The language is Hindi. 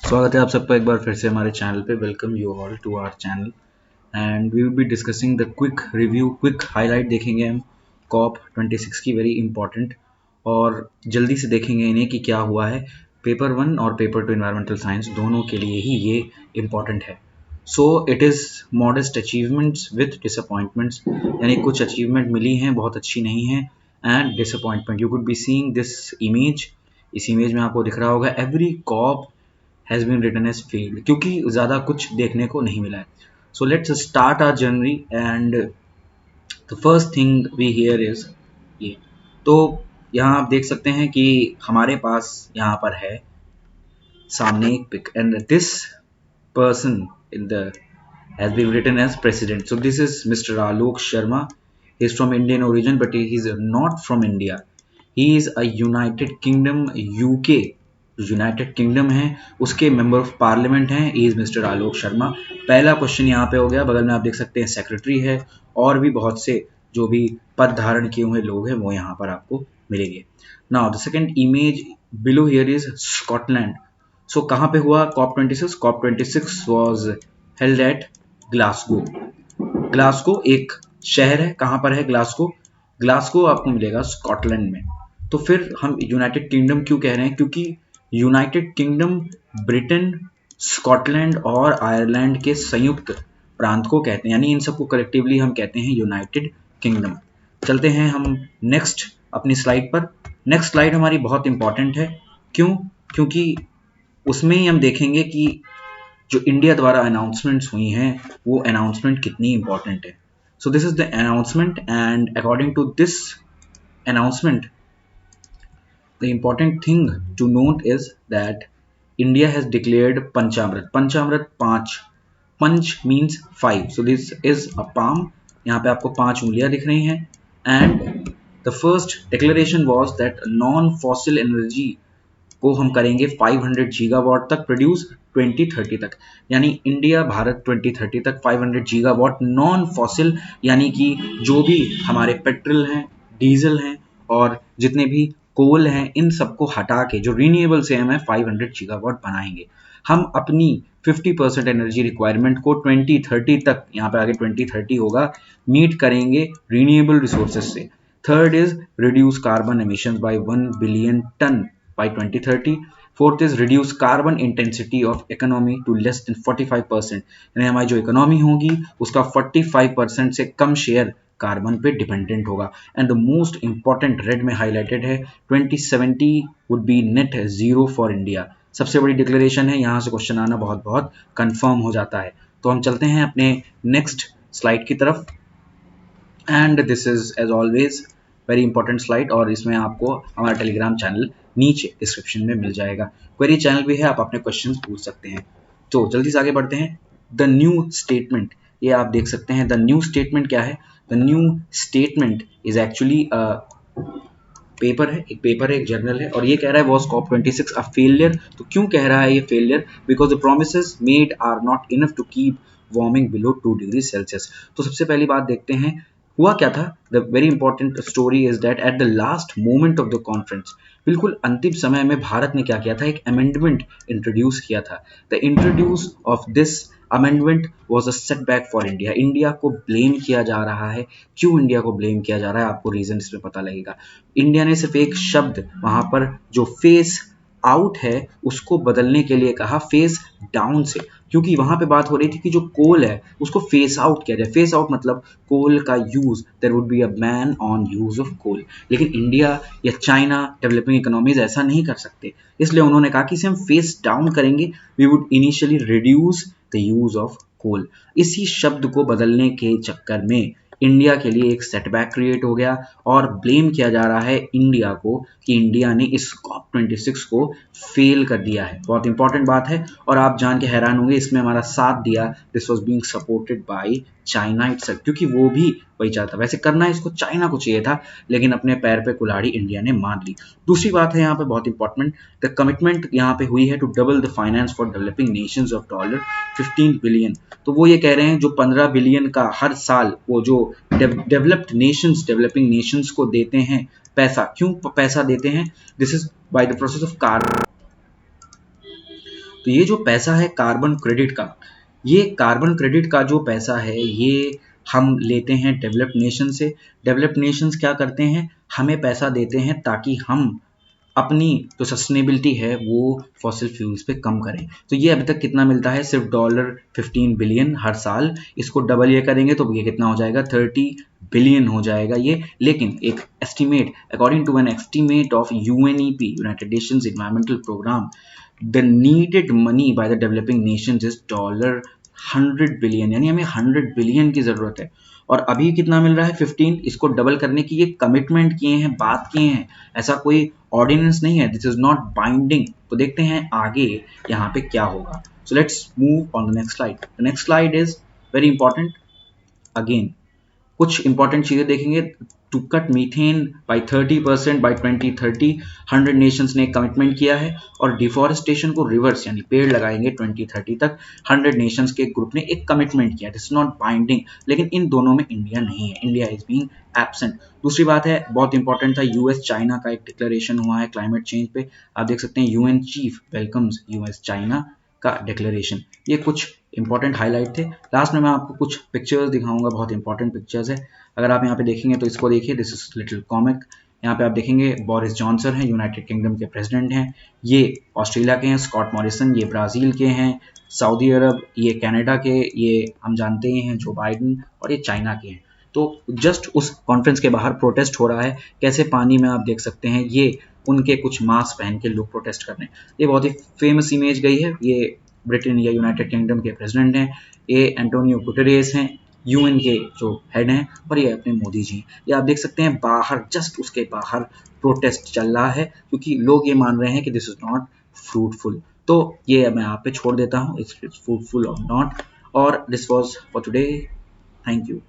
स्वागत है आप सबका एक बार फिर से हमारे चैनल पे। Welcome you all to our channel and we will be discussing the quick review, quick highlight देखेंगे हम कॉप 26 की, वेरी इंपॉर्टेंट, और जल्दी से देखेंगे इन्हें कि क्या हुआ है। पेपर 1 और पेपर 2 एनवायरमेंटल साइंस दोनों के लिए ही ये इम्पॉर्टेंट है। So it is modest achievements with disappointments, यानी कुछ अचीवमेंट मिली हैं, बहुत अच्छी नहीं है, and disappointment. You could be seeing this image. इस इमेज में आपको दिख रहा होगा every COP has been written as failed, क्योंकि ज़्यादा कुछ देखने को नहीं मिला है। So let's start our journey and the first thing we hear is ये। तो यहाँ आप देख सकते हैं कि हमारे पास यहाँ पर है सामने एक pick and this person in the has been written as president. So this is Mr. Alok Sharma. He is from Indian origin but he is not from India. He is a United Kingdom UK, United kingdom है, उसके मेंबर ऑफ पार्लियामेंट हैं। Is mister Alok Sharma. पहला क्वेश्चन यहाँ पे हो गया। बगल में आप देख सकते हैं सेक्रेटरी है और भी बहुत से जो भी पद धारण किए हुए लोग हैं वो यहाँ पर आपको मिलेंगे। Now the second image below here is Scotland. So कहाँ पे हुआ COP 26? COP 26 was held at Glasgow. Glasgow एक शहर है। कहाँ पर है ग्लासगो? ग्लासगो आपको मिलेगा स्कॉटलैंड में। तो फिर हम यूनाइटेड किंगडम क्यों कह रहे हैं? क्योंकि यूनाइटेड किंगडम ब्रिटेन, स्कॉटलैंड और आयरलैंड के संयुक्त प्रांत को कहते हैं, यानी इन सबको कलेक्टिवली हम कहते हैं यूनाइटेड किंगडम। चलते हैं हम नेक्स्ट अपनी स्लाइड पर। नेक्स्ट स्लाइड हमारी बहुत इंपॉर्टेंट है। क्यों? क्योंकि उसमें ही हम देखेंगे कि जो इंडिया द्वारा अनाउंसमेंट्स हुई हैं वो अनाउंसमेंट कितनी इंपॉर्टेंट है। So this is the announcement and according to this announcement, the important thing to note is that India has declared Panchamrit. Panchamrit 5. Panch means 5. So this is a palm. यहाँ पे आपको 5 उंगलियां दिख रही हैं। And the first declaration was that non-fossil energy को हम करेंगे 500 गीगावाट तक प्रोड्यूस 2030 तक, यानी इंडिया भारत 2030 तक 500 गीगावाट नॉन फॉसिल, यानी कि जो भी हमारे पेट्रोल हैं, डीजल हैं और जितने भी कोल हैं, इन सबको हटा के जो रीन्यूएबल से हमें 500 गीगावाट बनाएंगे। हम अपनी 50% एनर्जी रिक्वायरमेंट को 2030 तक, यहाँ पे आगे 2030 होगा, मीट करेंगे रीन्यूएबल रिसोर्सेज से। Third is reduce carbon emissions by 1 billion ton by 2030. Fourth is reduce carbon intensity of economy to less than 45%, यानी हमारी जो इकोनॉमी होगी उसका 45% से कम शेयर कार्बन पे डिपेंडेंट होगा। And the most important red में हाईलाइटेड है 2070 would be net zero for India. सबसे बड़ी डिक्लेरेशन है, यहाँ से क्वेश्चन आना बहुत बहुत कंफर्म हो जाता है। तो हम चलते हैं अपने नेक्स्ट स्लाइड की तरफ। And this is as always very important slide, और इसमें आपको हमारा टेलीग्राम चैनल नीचे डिस्क्रिप्शन में मिल जाएगा। क्वेरी चैनल भी है, आप अपने क्वेश्चंस पूछ सकते हैं। तो जल्दी से आगे बढ़ते हैं। द न्यू स्टेटमेंट, ये आप देख सकते हैं। द न्यू स्टेटमेंट क्या है? The new statement is actually paper है, एक जर्नल है, और ये कह रहा है वॉज कॉप 26 अ फेलियर। तो क्यों कह रहा है ये failure? Because the promises made are not enough to keep warming below 2 degree Celsius. तो सबसे पहली बात देखते हैं हुआ क्या था। The very important story is that at the last moment of the conference, बिल्कुल अंतिम समय में भारत ने क्या किया था? एक अमेंडमेंट इंट्रोड्यूस किया था। The introduce of this amendment was a setback for India. India को ब्लेम किया जा रहा है। क्यों इंडिया को ब्लेम किया जा रहा है? आपको रीजन इसमें पता लगेगा। इंडिया ने सिर्फ एक शब्द वहां पर जो फेस आउट है उसको बदलने के लिए कहा फेस डाउन से, क्योंकि वहां पे बात हो रही थी कि जो कोल है उसको फेस आउट किया जाए। फेस आउट मतलब कोल का use, there would be a ban on use of coal. लेकिन इंडिया या चाइना डेवलपिंग इकोनॉमीज ऐसा नहीं कर सकते, इसलिए उन्होंने कहा कि इसे हम फेस डाउन करेंगे। We would initially reduce the use of coal. इसी शब्द को बदलने के चक्कर में इंडिया के लिए एक सेटबैक क्रिएट हो गया और ब्लेम किया जा रहा है इंडिया को कि इंडिया ने इस कॉप 26 को फेल कर दिया है। बहुत इंपॉर्टेंट बात है, और आप जान के हैरान होंगे इसमें हमारा साथ दिया, this was being supported by China itself, क्योंकि वो भी वही चाहता। वैसे करना इसको चाइना को चाहिए था, लेकिन अपने पैर पे कुल्हाड़ी इंडिया ने मार ली। दूसरी बात है यहाँ पे बहुत इंपॉर्टेंट, द कमिटमेंट यहाँ पे हुई है to double the finance for developing nations of $15 billion. तो वो ये कह रहे हैं जो 15 बिलियन का हर साल वो जो डेवलप्ड नेशंस, डेवलपिंग नेशंस को देते हैं पैसा। क्यों पैसा देते हैं? This is by the process of carbon तो ये जो पैसा है कार्बन क्रेडिट का, ये कार्बन क्रेडिट का जो पैसा है ये हम लेते हैं डेवलप्ड नेशन से। डेवलप्ड नेशंस क्या करते हैं, हमें पैसा देते हैं ताकि हम अपनी जो सस्टेनेबिलिटी है वो फॉसिल फ्यूल्स पे कम करें। तो ये अभी तक कितना मिलता है, सिर्फ $15 बिलियन हर साल। इसको डबल ये करेंगे तो ये कितना हो जाएगा, 30 बिलियन हो जाएगा ये। लेकिन एक estimate, according to an estimate of UNEP, united nations environmental programme, the needed money by the developing nations is $100 billion, यानी हमें 100 बिलियन की जरूरत है। और अभी कितना मिल रहा है, 15। इसको डबल करने की ये कमिटमेंट किए हैं, बात किए हैं, ऐसा कोई ऑर्डिनेंस नहीं है, दिस इज नॉट बाइंडिंग। तो देखते हैं आगे यहाँ पे क्या होगा। So let's move on the next slide. The next slide is very important. Again कुछ इंपॉर्टेंट चीजें देखेंगे। To cut methane by 30% by 2030, 100 नेशंस ने कमिटमेंट किया है। और डिफॉरेस्टेशन को रिवर्स यानी पेड़ लगाएंगे 2030 तक, 100 नेशंस के ग्रुप ने एक कमिटमेंट किया। दिस इज नॉट बाइंडिंग, लेकिन इन दोनों में इंडिया नहीं है, इंडिया इज बीइंग एब्सेंट। दूसरी बात है, बहुत इंपॉर्टेंट था, यूएस चाइना का एक डिक्लेरेशन हुआ है क्लाइमेट चेंज पे। आप देख सकते हैं UN chief welcomes US China का डिक्लेरेशन। ये कुछ इंपॉर्टेंट हाईलाइट थे। लास्ट में मैं आपको कुछ पिक्चर्स दिखाऊंगा, बहुत इंपॉर्टेंट पिक्चर्स है। अगर आप यहाँ पे देखेंगे तो इसको देखिए, दिस इज लिटिल कॉमिक। यहाँ पे आप देखेंगे बोरिस जॉनसन हैं, यूनाइटेड किंगडम के प्रेसिडेंट हैं। ये ऑस्ट्रेलिया के हैं, स्कॉट मॉरिसन ये ब्राज़ील के हैं, सऊदी अरब ये कनाडा के, ये हम जानते ही हैं जो बाइडन, और ये चाइना के हैं। तो जस्ट उस कॉन्फ्रेंस के बाहर प्रोटेस्ट हो रहा है, कैसे पानी में आप देख सकते हैं ये उनके कुछ मास्क पहन के लोग प्रोटेस्ट कर रहे हैं। ये बहुत ही फेमस इमेज गई है। ये ब्रिटेन या यूनाइटेड किंगडम के प्रेसिडेंट हैं, ये एंटोनियो गुटेरेस हैं, यूएन के जो हेड हैं, और ये अपने मोदी जी। ये आप देख सकते हैं बाहर, जस्ट उसके बाहर प्रोटेस्ट चल रहा है, क्योंकि लोग ये मान रहे हैं कि दिस इज नॉट फ्रूटफुल। तो ये मैं आप पे छोड़ देता हूँ, इट्स फ्रूटफुल और नॉट। और this was for today, thank you.